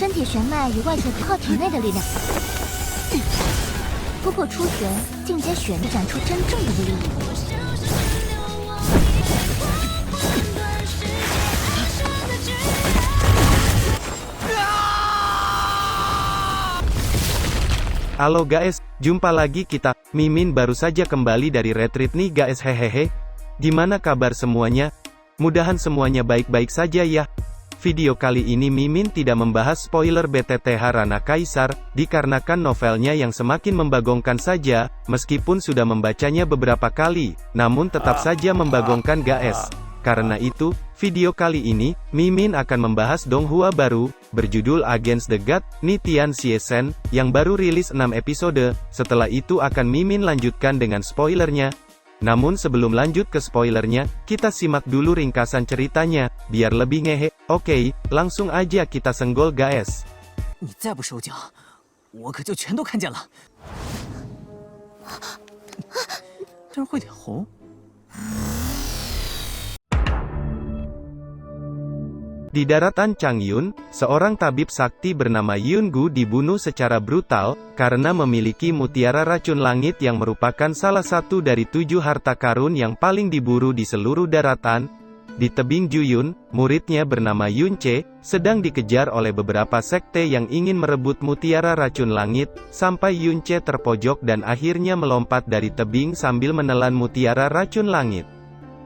身体玄脉与外界靠体内的力量，突破初玄，进阶玄，展出真正的威力。Halo guys, jumpa lagi kita. Mimin baru saja kembali dari retreat nih guys, hehehe. Gimana kabar semuanya? Mudahan semuanya baik-baik saja ya. Video kali ini Mimin tidak membahas spoiler BTTH Rana Kaisar, dikarenakan novelnya yang semakin membagongkan saja, meskipun sudah membacanya beberapa kali, namun tetap saja membagongkan guys. Karena itu, video kali ini, Mimin akan membahas donghua baru, berjudul Against the God, Ni Tian Xie Shen, yang baru rilis 6 episode, setelah itu akan Mimin lanjutkan dengan spoilernya. Namun sebelum lanjut ke spoilernya, kita simak dulu ringkasan ceritanya, biar lebih ngehe. Oke, langsung aja kita senggol guys. 你再不手脚，我可就全都看见了。但是会脸红。 Di daratan Changyun, seorang tabib sakti bernama Yun Gu dibunuh secara brutal, karena memiliki mutiara racun langit yang merupakan salah satu dari 7 harta karun yang paling diburu di seluruh daratan. Di tebing Juyun, muridnya bernama Yun Che, sedang dikejar oleh beberapa sekte yang ingin merebut mutiara racun langit, sampai Yun Che terpojok dan akhirnya melompat dari tebing sambil menelan mutiara racun langit.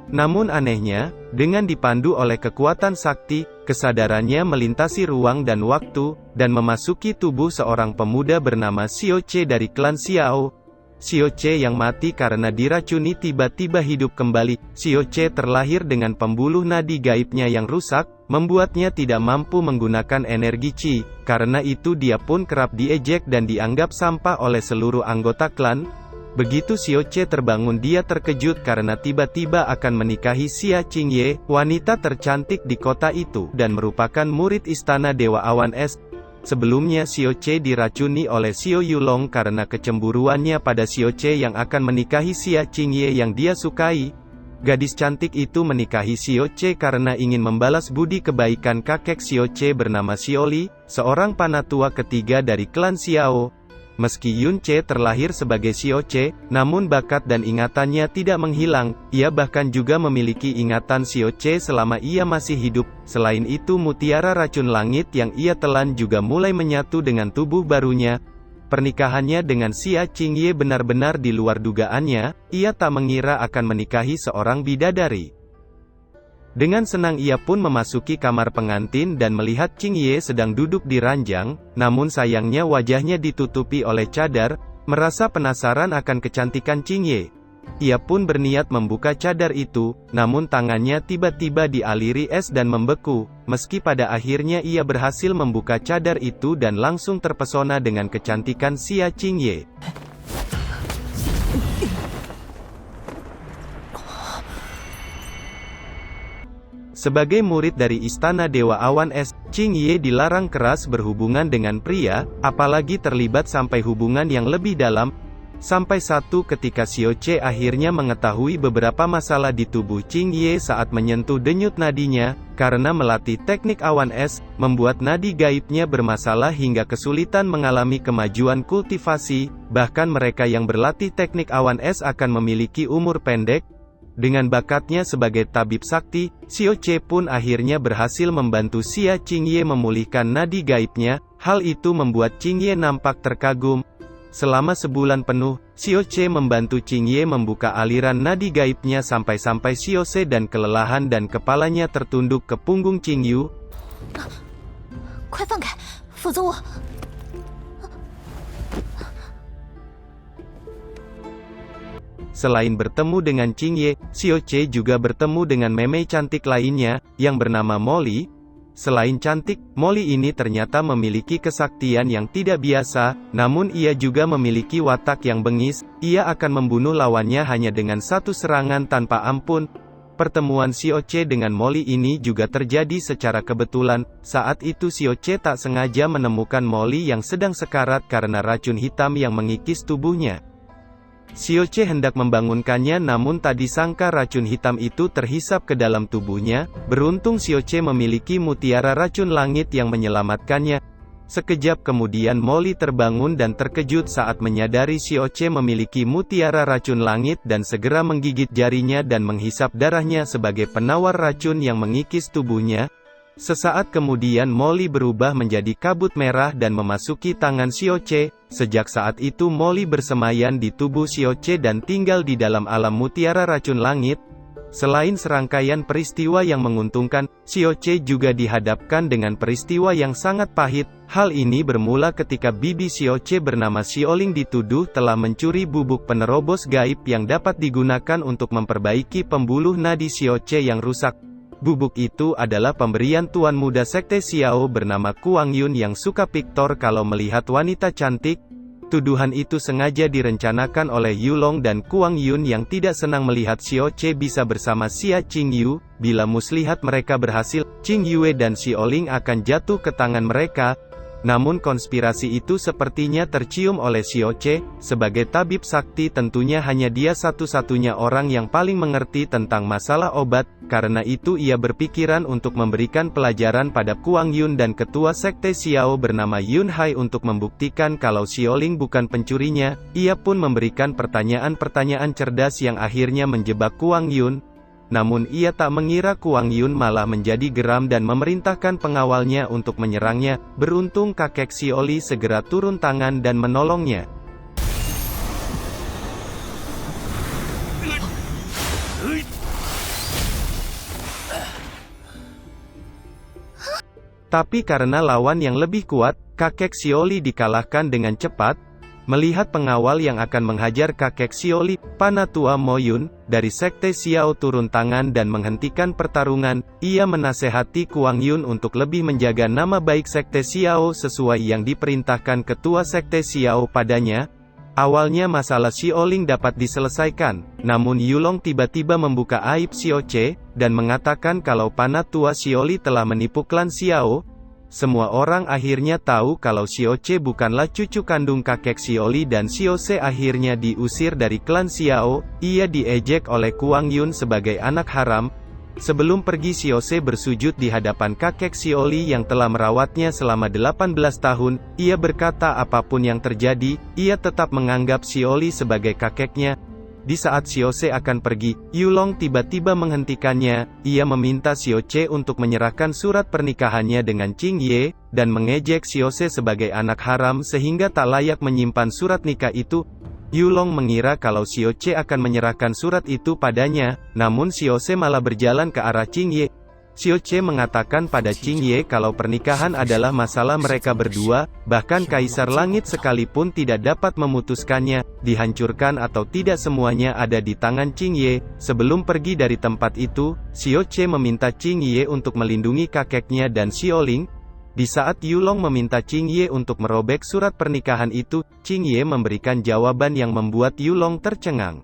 Namun anehnya, dengan dipandu oleh kekuatan sakti, kesadarannya melintasi ruang dan waktu, dan memasuki tubuh seorang pemuda bernama Xiao Che dari klan Xiao. Xiao Che yang mati karena diracuni tiba-tiba hidup kembali. Xiao Che terlahir dengan pembuluh nadi gaibnya yang rusak, membuatnya tidak mampu menggunakan energi Qi, karena itu dia pun kerap diejek dan dianggap sampah oleh seluruh anggota klan. Begitu Xiao Che terbangun dia terkejut karena tiba-tiba akan menikahi Xia Qingye, wanita tercantik di kota itu, dan merupakan murid istana Dewa Awan Es. Sebelumnya Xiao Che diracuni oleh Xiao Yulong karena kecemburuannya pada Xiao Che yang akan menikahi Xia Qingye yang dia sukai. Gadis cantik itu menikahi Xiao Che karena ingin membalas budi kebaikan kakek Xiao Che bernama Xiao Li, seorang panatua ketiga dari klan Xiao. Meski Yun Che terlahir sebagai Xiao Che, namun bakat dan ingatannya tidak menghilang, ia bahkan juga memiliki ingatan Xiao Che selama ia masih hidup. Selain itu mutiara racun langit yang ia telan juga mulai menyatu dengan tubuh barunya. Pernikahannya dengan Xia Qingye benar-benar di luar dugaannya, ia tak mengira akan menikahi seorang bidadari. Dengan senang ia pun memasuki kamar pengantin dan melihat Qingye sedang duduk di ranjang, namun sayangnya wajahnya ditutupi oleh cadar. Merasa penasaran akan kecantikan Qingye, ia pun berniat membuka cadar itu, namun tangannya tiba-tiba dialiri es dan membeku. Meski pada akhirnya ia berhasil membuka cadar itu dan langsung terpesona dengan kecantikan Xia Qingye. Sebagai murid dari Istana Dewa Awan Es, Qingye dilarang keras berhubungan dengan pria, apalagi terlibat sampai hubungan yang lebih dalam. Sampai satu ketika Xiao Che akhirnya mengetahui beberapa masalah di tubuh Qingye saat menyentuh denyut nadinya, karena melatih teknik Awan Es, membuat nadi gaibnya bermasalah hingga kesulitan mengalami kemajuan kultivasi, bahkan mereka yang berlatih teknik Awan Es akan memiliki umur pendek. Dengan bakatnya sebagai tabib sakti, Xiao Che pun akhirnya berhasil membantu Xia Qingye memulihkan nadi gaibnya. Hal itu membuat Qingye nampak terkagum. Selama sebulan penuh, Xiao Che membantu Qingye membuka aliran nadi gaibnya sampai-sampai Xiao Se dan kelelahan dan kepalanya tertunduk ke punggung Qingyu. 快放开，否则我…… Selain bertemu dengan Qingye, Xiao Che juga bertemu dengan meme cantik lainnya, yang bernama Molly. Selain cantik, Molly ini ternyata memiliki kesaktian yang tidak biasa, namun ia juga memiliki watak yang bengis. Ia akan membunuh lawannya hanya dengan satu serangan tanpa ampun. Pertemuan Xiao Che dengan Molly ini juga terjadi secara kebetulan. Saat itu Xiao Che tak sengaja menemukan Molly yang sedang sekarat karena racun hitam yang mengikis tubuhnya. Xiao Che hendak membangunkannya namun tak disangka racun hitam itu terhisap ke dalam tubuhnya. Beruntung Xiao Che memiliki mutiara racun langit yang menyelamatkannya. Sekejap kemudian Molly terbangun dan terkejut saat menyadari Xiaoche memiliki mutiara racun langit dan segera menggigit jarinya dan menghisap darahnya sebagai penawar racun yang mengikis tubuhnya. Sesaat kemudian Molly berubah menjadi kabut merah dan memasuki tangan Xiaoche. Sejak saat itu Molly bersemayan di tubuh Xiaoche dan tinggal di dalam alam mutiara racun langit. Selain serangkaian peristiwa yang menguntungkan, Xiaoche juga dihadapkan dengan peristiwa yang sangat pahit. Hal ini bermula ketika bibi Xiaoche bernama Xiaoling dituduh telah mencuri bubuk penerobos gaib yang dapat digunakan untuk memperbaiki pembuluh nadi Xiaoche yang rusak. Bubuk itu adalah pemberian tuan muda sekte Xiao bernama Kuang Yun yang suka piktor kalau melihat wanita cantik. Tuduhan itu sengaja direncanakan oleh Yulong dan Kuang Yun yang tidak senang melihat Xiaoche bisa bersama Xia Qingyu. Bila muslihat mereka berhasil, Qing Yue dan Xiaoling akan jatuh ke tangan mereka. Namun konspirasi itu sepertinya tercium oleh Xiaoche. Sebagai tabib sakti tentunya hanya dia satu-satunya orang yang paling mengerti tentang masalah obat. Karena itu ia berpikiran untuk memberikan pelajaran pada Kuang Yun dan ketua sekte Xiao bernama Yun Hai untuk membuktikan kalau Xiaoling bukan pencurinya. Ia pun memberikan pertanyaan-pertanyaan cerdas yang akhirnya menjebak Kuang Yun. Namun ia tak mengira Kuang Yun malah menjadi geram dan memerintahkan pengawalnya untuk menyerangnya. Beruntung kakek Xiaoli segera turun tangan dan menolongnya. Tapi karena lawan yang lebih kuat, kakek Xiaoli dikalahkan dengan cepat. Melihat pengawal yang akan menghajar kakek Xiaoli, Panatua Moyun, dari sekte Xiao turun tangan dan menghentikan pertarungan. Ia menasehati Kuang Yun untuk lebih menjaga nama baik sekte Xiao sesuai yang diperintahkan ketua sekte Xiao padanya. Awalnya masalah Xiaoling dapat diselesaikan, namun Yulong tiba-tiba membuka aib Xiaoche, dan mengatakan kalau Panatua Xiaoli telah menipu klan Xiao. Semua orang akhirnya tahu kalau Xiaoche bukanlah cucu kandung kakek Xiaoli dan Xiaoche akhirnya diusir dari klan Xiao. Ia diejek oleh Kuang Yun sebagai anak haram. Sebelum pergi Xiaoche bersujud di hadapan kakek Xiaoli yang telah merawatnya selama 18 tahun. Ia berkata apapun yang terjadi, ia tetap menganggap Xiaoli sebagai kakeknya. Di saat Xiaoche akan pergi, Yulong tiba-tiba menghentikannya. Ia meminta Xiaoche untuk menyerahkan surat pernikahannya dengan Qing Ye, dan mengejek Xiaoche sebagai anak haram sehingga tak layak menyimpan surat nikah itu. Yulong mengira kalau Xiaoche akan menyerahkan surat itu padanya, namun Xiaoche malah berjalan ke arah Qing Ye. Xiaoche mengatakan pada Qing Ye kalau pernikahan adalah masalah mereka berdua, bahkan Kaisar Langit sekalipun tidak dapat memutuskannya, dihancurkan atau tidak semuanya ada di tangan Qing Ye. Sebelum pergi dari tempat itu, Xiaoche meminta Qing Ye untuk melindungi kakeknya dan Xiaoling. Di saat Yulong meminta Qing Ye untuk merobek surat pernikahan itu, Qing Ye memberikan jawaban yang membuat Yulong tercengang.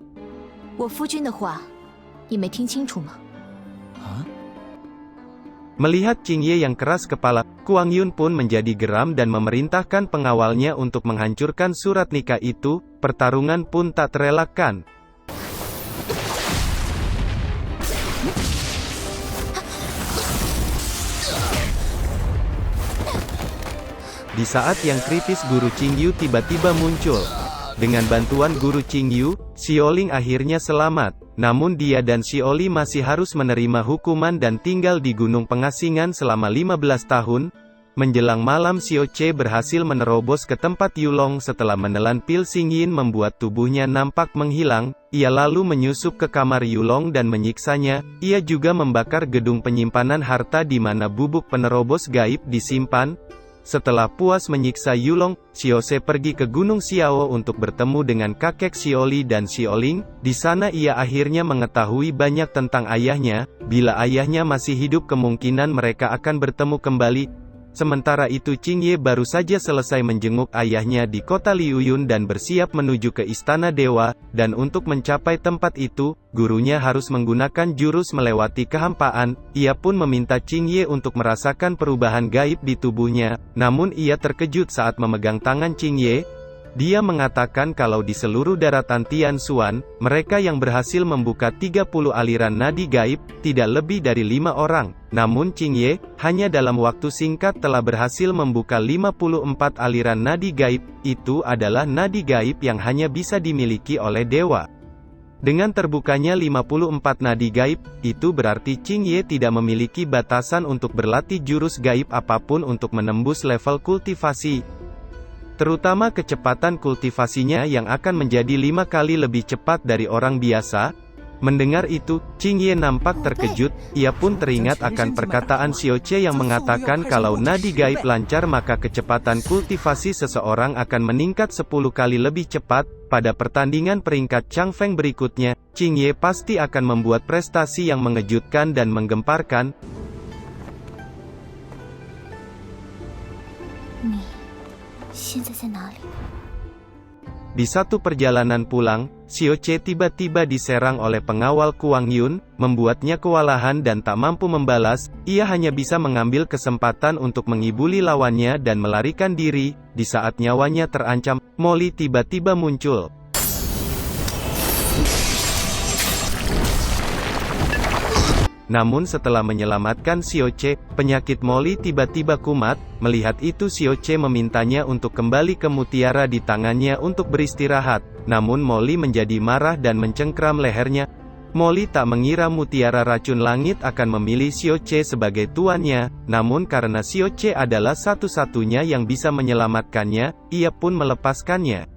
我夫君的话，你没听清楚吗？ Melihat Qing Ye yang keras kepala, Kuang Yun pun menjadi geram dan memerintahkan pengawalnya untuk menghancurkan surat nikah itu. Pertarungan pun tak terelakkan. Di saat yang kritis Guru Qingyu tiba-tiba muncul. Dengan bantuan Guru Qingyu, Xiaoling akhirnya selamat. Namun dia dan Xiaoli masih harus menerima hukuman dan tinggal di Gunung Pengasingan selama 15 tahun. Menjelang malam Xiaoche berhasil menerobos ke tempat Yulong setelah menelan pil Xingyin membuat tubuhnya nampak menghilang. Ia lalu menyusup ke kamar Yulong dan menyiksanya. Ia juga membakar gedung penyimpanan harta di mana bubuk penerobos gaib disimpan. Setelah puas menyiksa Yulong, Xiaoche pergi ke Gunung Xiao untuk bertemu dengan kakek Xiaoli dan Xiaoling. Di sana ia akhirnya mengetahui banyak tentang ayahnya. Bila ayahnya masih hidup kemungkinan mereka akan bertemu kembali. Sementara itu Qing Ye baru saja selesai menjenguk ayahnya di kota Liuyun dan bersiap menuju ke istana dewa, dan untuk mencapai tempat itu, gurunya harus menggunakan jurus melewati kehampaan. Ia pun meminta Qing Ye untuk merasakan perubahan gaib di tubuhnya, namun ia terkejut saat memegang tangan Qing Ye. Dia mengatakan kalau di seluruh daratan Tianxuan, mereka yang berhasil membuka 30 aliran nadi gaib, tidak lebih dari 5 orang. Namun Qingye, hanya dalam waktu singkat telah berhasil membuka 54 aliran nadi gaib. Itu adalah nadi gaib yang hanya bisa dimiliki oleh dewa. Dengan terbukanya 54 nadi gaib, itu berarti Qingye tidak memiliki batasan untuk berlatih jurus gaib apapun untuk menembus level kultivasi. Terutama kecepatan kultivasinya yang akan menjadi 5 kali lebih cepat dari orang biasa. Mendengar itu, Qingye nampak terkejut. Ia pun teringat akan perkataan Xiaoche yang mengatakan kalau nadi gaib lancar maka kecepatan kultivasi seseorang akan meningkat 10 kali lebih cepat. Pada pertandingan peringkat Changfeng berikutnya, Qingye pasti akan membuat prestasi yang mengejutkan dan menggemparkan. Di satu perjalanan pulang, Xiaoche tiba-tiba diserang oleh pengawal Kuang Yun, membuatnya kewalahan dan tak mampu membalas. Ia hanya bisa mengambil kesempatan untuk mengibuli lawannya dan melarikan diri. Di saat nyawanya terancam, Molly tiba-tiba muncul. Namun setelah menyelamatkan Xiaoche, penyakit Molly tiba-tiba kumat. Melihat itu Xiaoche memintanya untuk kembali ke mutiara di tangannya untuk beristirahat. Namun Molly menjadi marah dan mencengkram lehernya. Molly tak mengira mutiara racun langit akan memilih Xiaoche sebagai tuannya. Namun karena Xiaoche adalah satu-satunya yang bisa menyelamatkannya, ia pun melepaskannya.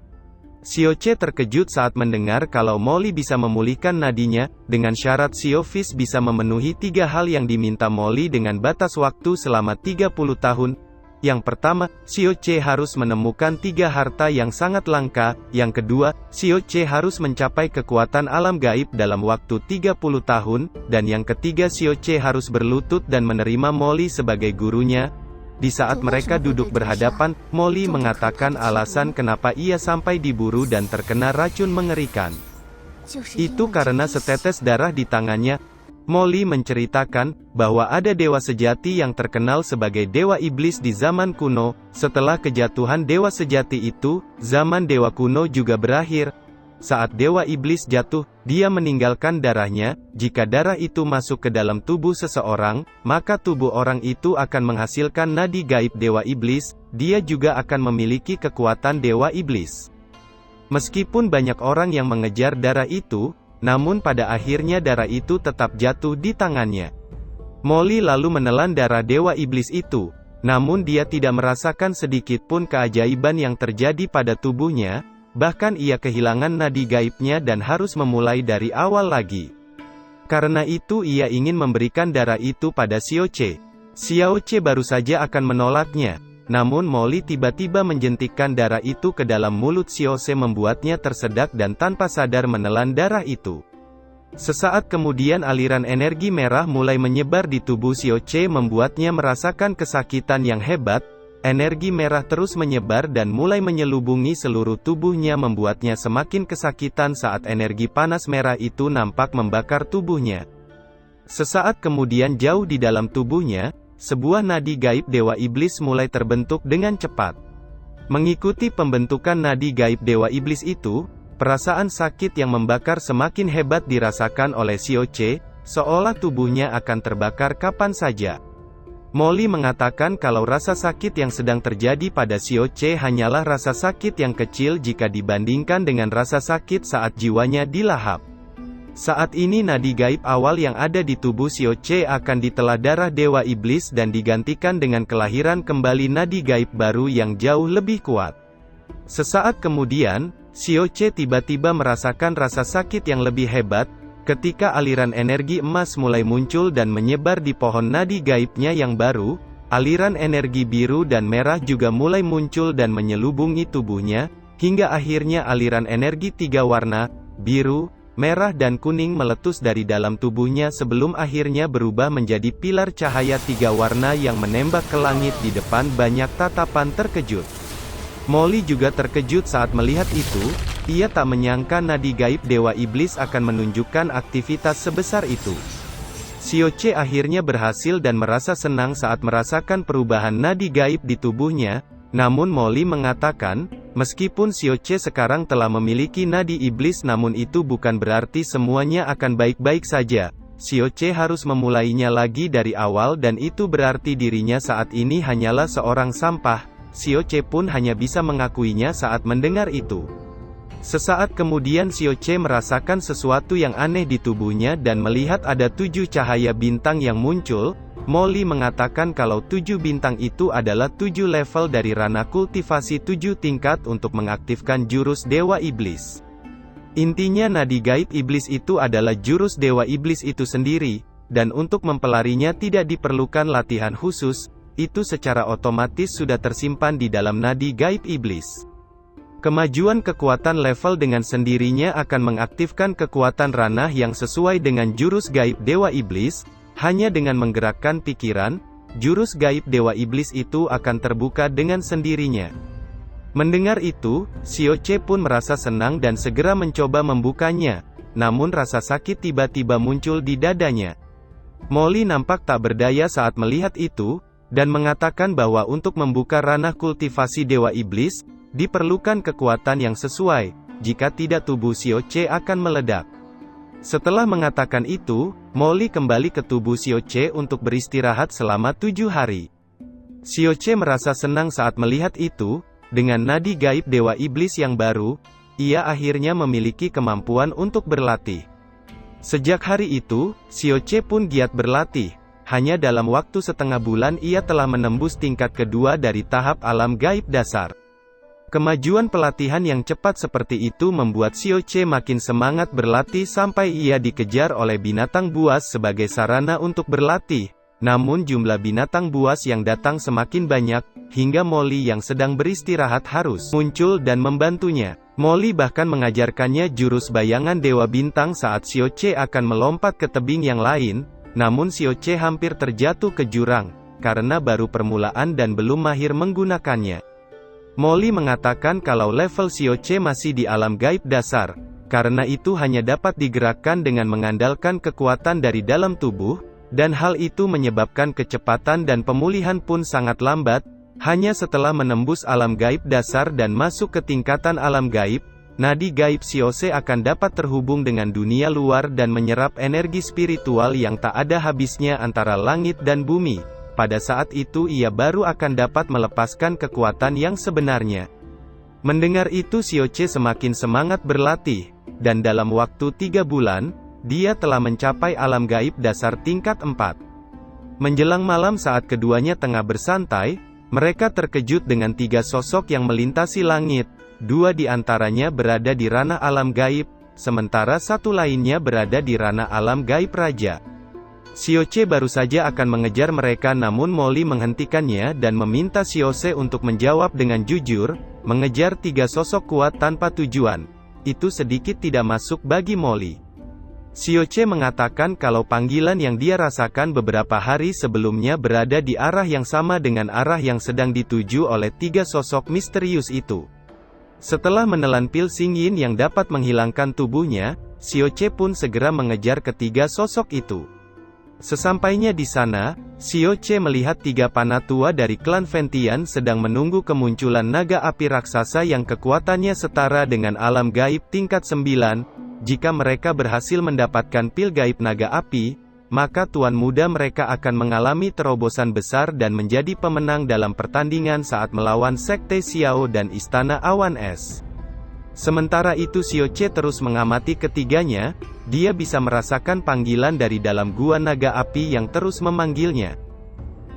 Xiaoche terkejut saat mendengar kalau Molly bisa memulihkan nadinya, dengan syarat Xiaofis bisa memenuhi 3 hal yang diminta Molly dengan batas waktu selama 30 tahun. Yang pertama, Xiaoche harus menemukan 3 harta yang sangat langka. Yang kedua, Xiaoche harus mencapai kekuatan alam gaib dalam waktu 30 tahun. Dan yang ketiga, Xiaoche harus berlutut dan menerima Molly sebagai gurunya. Di saat mereka duduk berhadapan, Molly mengatakan alasan kenapa ia sampai diburu dan terkena racun mengerikan. Itu karena setetes darah di tangannya. Molly menceritakan bahwa ada dewa sejati yang terkenal sebagai dewa iblis di zaman kuno. Setelah kejatuhan dewa sejati itu, zaman dewa kuno juga berakhir. Saat dewa iblis jatuh, dia meninggalkan darahnya. Jika darah itu masuk ke dalam tubuh seseorang, maka tubuh orang itu akan menghasilkan nadi gaib dewa iblis. Dia juga akan memiliki kekuatan dewa iblis. Meskipun banyak orang yang mengejar darah itu, namun pada akhirnya darah itu tetap jatuh di tangannya. Molly lalu menelan darah dewa iblis itu. Namun dia tidak merasakan sedikit pun keajaiban yang terjadi pada tubuhnya. Bahkan ia kehilangan nadi gaibnya dan harus memulai dari awal lagi. Karena itu ia ingin memberikan darah itu pada Xiaoche. Xiaoche baru saja akan menolaknya. Namun Molly tiba-tiba menjentikkan darah itu ke dalam mulut Xiaoche membuatnya tersedak dan tanpa sadar menelan darah itu. Sesaat kemudian aliran energi merah mulai menyebar di tubuh Xiaoche membuatnya merasakan kesakitan yang hebat. Energi merah terus menyebar dan mulai menyelubungi seluruh tubuhnya membuatnya semakin kesakitan saat energi panas merah itu nampak membakar tubuhnya. Sesaat kemudian jauh di dalam tubuhnya, sebuah nadi gaib dewa iblis mulai terbentuk dengan cepat. Mengikuti pembentukan nadi gaib dewa iblis itu, perasaan sakit yang membakar semakin hebat dirasakan oleh Xiaoche, seolah tubuhnya akan terbakar kapan saja. Molly mengatakan kalau rasa sakit yang sedang terjadi pada Xiaoche hanyalah rasa sakit yang kecil jika dibandingkan dengan rasa sakit saat jiwanya dilahap. Saat ini nadi gaib awal yang ada di tubuh Xiaoche akan ditelah darah dewa iblis dan digantikan dengan kelahiran kembali nadi gaib baru yang jauh lebih kuat. Sesaat kemudian, Xiaoche tiba-tiba merasakan rasa sakit yang lebih hebat. Ketika aliran energi emas mulai muncul dan menyebar di pohon nadi gaibnya yang baru, aliran energi biru dan merah juga mulai muncul dan menyelubungi tubuhnya, hingga akhirnya aliran energi 3 warna, biru, merah dan kuning meletus dari dalam tubuhnya sebelum akhirnya berubah menjadi pilar cahaya 3 warna yang menembak ke langit di depan banyak tatapan terkejut. Molly juga terkejut saat melihat itu. Ia tak menyangka nadi gaib dewa iblis akan menunjukkan aktivitas sebesar itu. Xiaoche akhirnya berhasil dan merasa senang saat merasakan perubahan nadi gaib di tubuhnya. Namun Molly mengatakan, Meskipun Sioche sekarang telah memiliki nadi iblis, namun itu bukan berarti semuanya akan baik-baik saja. Sioche harus memulainya lagi dari awal dan itu berarti dirinya saat ini hanyalah seorang sampah. Sioche pun hanya bisa mengakuinya saat mendengar itu. Sesaat kemudian Sioche merasakan sesuatu yang aneh di tubuhnya dan melihat ada 7 cahaya bintang yang muncul. Molly mengatakan kalau 7 bintang itu adalah 7 level dari ranah kultivasi 7 tingkat untuk mengaktifkan jurus Dewa Iblis. Intinya nadi gaib iblis itu adalah jurus Dewa Iblis itu sendiri, dan untuk mempelarinya tidak diperlukan latihan khusus, itu secara otomatis sudah tersimpan di dalam nadi gaib iblis. Kemajuan kekuatan level dengan sendirinya akan mengaktifkan kekuatan ranah yang sesuai dengan jurus gaib Dewa Iblis. Hanya dengan menggerakkan pikiran, jurus gaib Dewa Iblis itu akan terbuka dengan sendirinya. Mendengar itu, Sioche pun merasa senang dan segera mencoba membukanya, namun rasa sakit tiba-tiba muncul di dadanya. Molly nampak tak berdaya saat melihat itu, dan mengatakan bahwa untuk membuka ranah kultivasi Dewa Iblis, diperlukan kekuatan yang sesuai, jika tidak tubuh Sioche akan meledak. Setelah mengatakan itu, Molly kembali ke tubuh Sioche untuk beristirahat selama 7 hari. Sioche merasa senang saat melihat itu, dengan nadi gaib Dewa Iblis yang baru, ia akhirnya memiliki kemampuan untuk berlatih. Sejak hari itu, Sioche pun giat berlatih. Hanya dalam waktu setengah bulan ia telah menembus tingkat kedua dari tahap alam gaib dasar. Kemajuan pelatihan yang cepat seperti itu membuat Sioche makin semangat berlatih sampai ia dikejar oleh binatang buas sebagai sarana untuk berlatih. Namun jumlah binatang buas yang datang semakin banyak, hingga Molly yang sedang beristirahat harus muncul dan membantunya. Molly bahkan mengajarkannya jurus bayangan Dewa Bintang saat Sioche akan melompat ke tebing yang lain, namun Sioche hampir terjatuh ke jurang, karena baru permulaan dan belum mahir menggunakannya. Molly mengatakan kalau level Sioche masih di alam gaib dasar, karena itu hanya dapat digerakkan dengan mengandalkan kekuatan dari dalam tubuh, dan hal itu menyebabkan kecepatan dan pemulihan pun sangat lambat. Hanya setelah menembus alam gaib dasar dan masuk ke tingkatan alam gaib, nadi gaib Sioche akan dapat terhubung dengan dunia luar dan menyerap energi spiritual yang tak ada habisnya antara langit dan bumi. Pada saat itu ia baru akan dapat melepaskan kekuatan yang sebenarnya. Mendengar itu Sioche semakin semangat berlatih, dan dalam waktu 3 bulan, dia telah mencapai alam gaib dasar tingkat 4. Menjelang malam saat keduanya tengah bersantai, mereka terkejut dengan 3 sosok yang melintasi langit. 2 di antaranya berada di ranah alam gaib, sementara 1 lainnya berada di ranah alam gaib raja. Sioche baru saja akan mengejar mereka namun Molly menghentikannya dan meminta Sioche untuk menjawab dengan jujur. Mengejar 3 sosok kuat tanpa tujuan, itu sedikit tidak masuk bagi Molly. Sioche mengatakan kalau panggilan yang dia rasakan beberapa hari sebelumnya berada di arah yang sama dengan arah yang sedang dituju oleh 3 sosok misterius itu. Setelah menelan pil Xingyin yang dapat menghilangkan tubuhnya, Sioche pun segera mengejar ketiga sosok itu. Sesampainya di sana, Sioche melihat 3 panatua dari klan Ventian sedang menunggu kemunculan naga api raksasa yang kekuatannya setara dengan alam gaib tingkat 9. Jika mereka berhasil mendapatkan pil gaib naga api, maka tuan muda mereka akan mengalami terobosan besar dan menjadi pemenang dalam pertandingan saat melawan Sekte Xiao dan Istana Awan Es. Sementara itu Sioche terus mengamati ketiganya, dia bisa merasakan panggilan dari dalam gua naga api yang terus memanggilnya.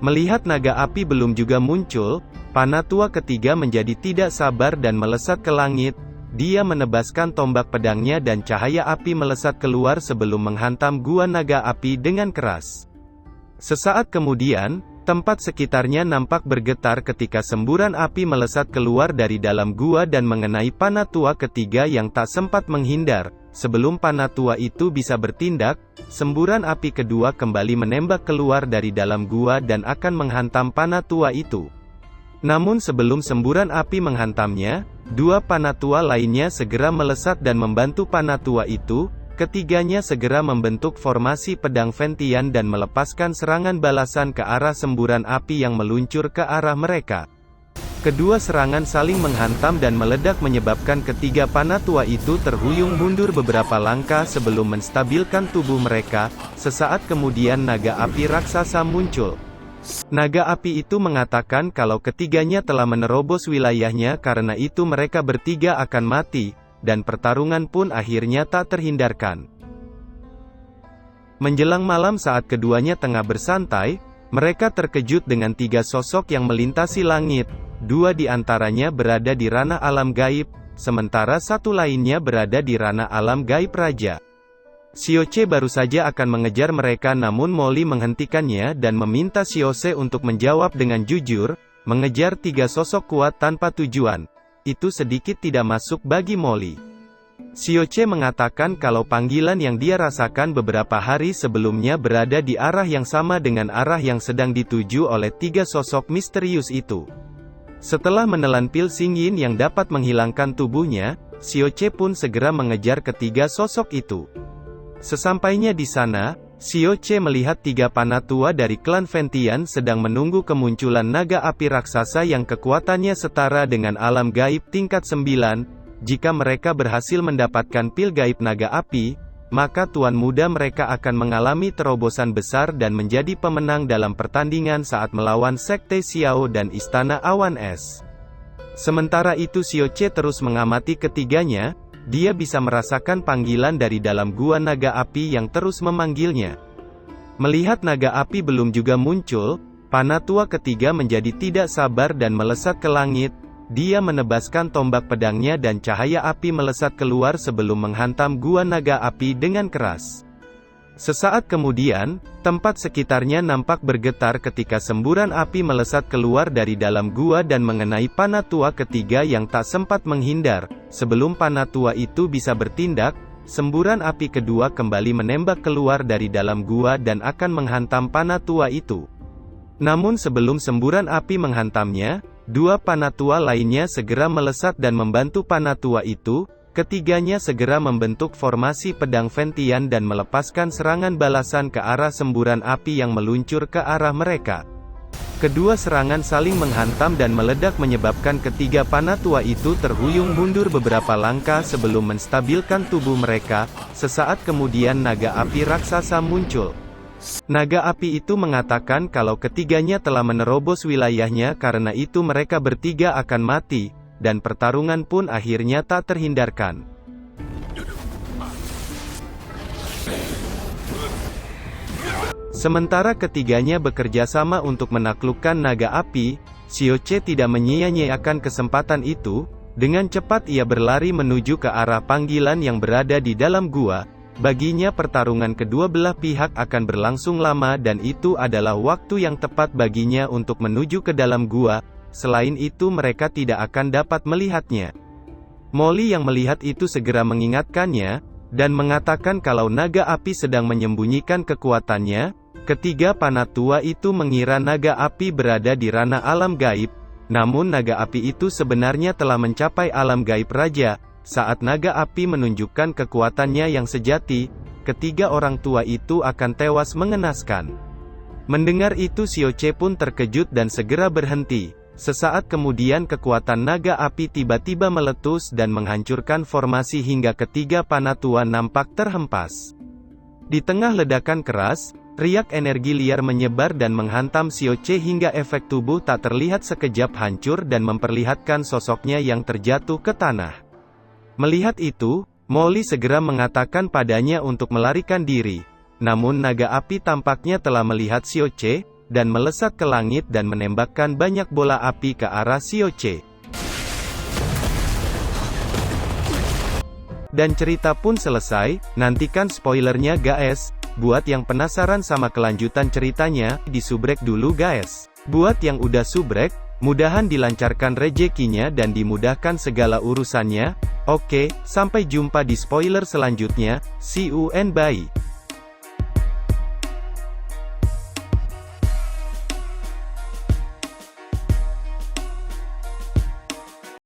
Melihat naga api belum juga muncul, panatua ketiga menjadi tidak sabar dan melesat ke langit. Dia menebaskan tombak pedangnya dan cahaya api melesat keluar sebelum menghantam gua naga api dengan keras. Sesaat kemudian, tempat sekitarnya nampak bergetar ketika semburan api melesat keluar dari dalam gua dan mengenai panatua ketiga yang tak sempat menghindar. Sebelum panatua itu bisa bertindak, semburan api kedua kembali menembak keluar dari dalam gua dan akan menghantam panatua itu. Namun sebelum semburan api menghantamnya, 2 panatua lainnya segera melesat dan membantu panatua itu. Ketiganya segera membentuk formasi pedang Ventian dan melepaskan serangan balasan ke arah semburan api yang meluncur ke arah mereka. Kedua serangan saling menghantam dan meledak menyebabkan ketiga panah tua itu terhuyung mundur beberapa langkah sebelum menstabilkan tubuh mereka. Sesaat kemudian naga api raksasa muncul. Naga api itu mengatakan kalau ketiganya telah menerobos wilayahnya, karena itu mereka bertiga akan mati, dan pertarungan pun akhirnya tak terhindarkan. Menjelang malam saat keduanya tengah bersantai, mereka terkejut dengan tiga sosok yang melintasi langit. Dua di antaranya berada di ranah alam gaib, sementara satu lainnya berada di ranah alam gaib raja. Xiaoche baru saja akan mengejar mereka, namun Molly menghentikannya dan meminta Xiaoche untuk menjawab dengan jujur. Mengejar tiga sosok kuat tanpa tujuan, itu sedikit tidak masuk bagi Molly. Xiaoche mengatakan kalau panggilan yang dia rasakan beberapa hari sebelumnya berada di arah yang sama dengan arah yang sedang dituju oleh tiga sosok misterius itu. Setelah menelan pil Xingyin yang dapat menghilangkan tubuhnya, Xiaoche pun segera mengejar ketiga sosok itu. Sesampainya di sana, Xiaoche melihat tiga panah tua dari klan Ventian sedang menunggu kemunculan naga api raksasa yang kekuatannya setara dengan alam gaib tingkat 9. Jika mereka berhasil mendapatkan pil gaib naga api, maka tuan muda mereka akan mengalami terobosan besar dan menjadi pemenang dalam pertandingan saat melawan Sekte Xiao dan Istana Awan Es. Sementara itu Xiaoche terus mengamati ketiganya. Dia bisa merasakan panggilan dari dalam gua naga api yang terus memanggilnya. Melihat naga api belum juga muncul, panah tua ketiga menjadi tidak sabar dan melesat ke langit. Dia menebaskan tombak pedangnya dan cahaya api melesat keluar sebelum menghantam gua naga api dengan keras. Sesaat kemudian, tempat sekitarnya nampak bergetar ketika semburan api melesat keluar dari dalam gua dan mengenai panah tua ketiga yang tak sempat menghindar. Sebelum panah tua itu bisa bertindak, semburan api kedua kembali menembak keluar dari dalam gua dan akan menghantam panah tua itu. Namun sebelum semburan api menghantamnya, dua panah tua lainnya segera melesat dan membantu panah tua itu. Ketiganya segera membentuk formasi pedang Ventian dan melepaskan serangan balasan ke arah semburan api yang meluncur ke arah mereka. Kedua serangan saling menghantam dan meledak menyebabkan ketiga panah tua itu terhuyung mundur beberapa langkah sebelum menstabilkan tubuh mereka. Sesaat kemudian naga api raksasa muncul. Naga api itu mengatakan kalau ketiganya telah menerobos wilayahnya, karena itu mereka bertiga akan mati, dan pertarungan pun akhirnya tak terhindarkan. Sementara ketiganya bekerja sama untuk menaklukkan naga api, Xiaoche tidak menyia-nyiakan kesempatan itu. Dengan cepat ia berlari menuju ke arah panggilan yang berada di dalam gua. Baginya pertarungan kedua belah pihak akan berlangsung lama dan itu adalah waktu yang tepat baginya untuk menuju ke dalam gua. Selain itu mereka tidak akan dapat melihatnya. Molly yang melihat itu segera mengingatkannya, dan mengatakan kalau naga api sedang menyembunyikan kekuatannya. Ketiga panah tua itu mengira naga api berada di ranah alam gaib, namun naga api itu sebenarnya telah mencapai alam gaib raja. Saat naga api menunjukkan kekuatannya yang sejati, ketiga orang tua itu akan tewas mengenaskan. Mendengar itu Xiaoche pun terkejut dan segera berhenti. Sesaat kemudian kekuatan naga api tiba-tiba meletus dan menghancurkan formasi hingga ketiga panah tua nampak terhempas. Di tengah ledakan keras, riak energi liar menyebar dan menghantam Xiaoche hingga efek tubuh tak terlihat sekejap hancur dan memperlihatkan sosoknya yang terjatuh ke tanah. Melihat itu, Molly segera mengatakan padanya untuk melarikan diri. Namun naga api tampaknya telah melihat Xiaoche, dan melesat ke langit dan menembakkan banyak bola api ke arah Xiaoche. Dan cerita pun selesai. Nantikan spoilernya guys. Buat yang penasaran sama kelanjutan ceritanya, disubrek dulu guys. Buat yang udah subrek, mudahan dilancarkan rezekinya dan dimudahkan segala urusannya. Oke, sampai jumpa di spoiler selanjutnya. See you and bye.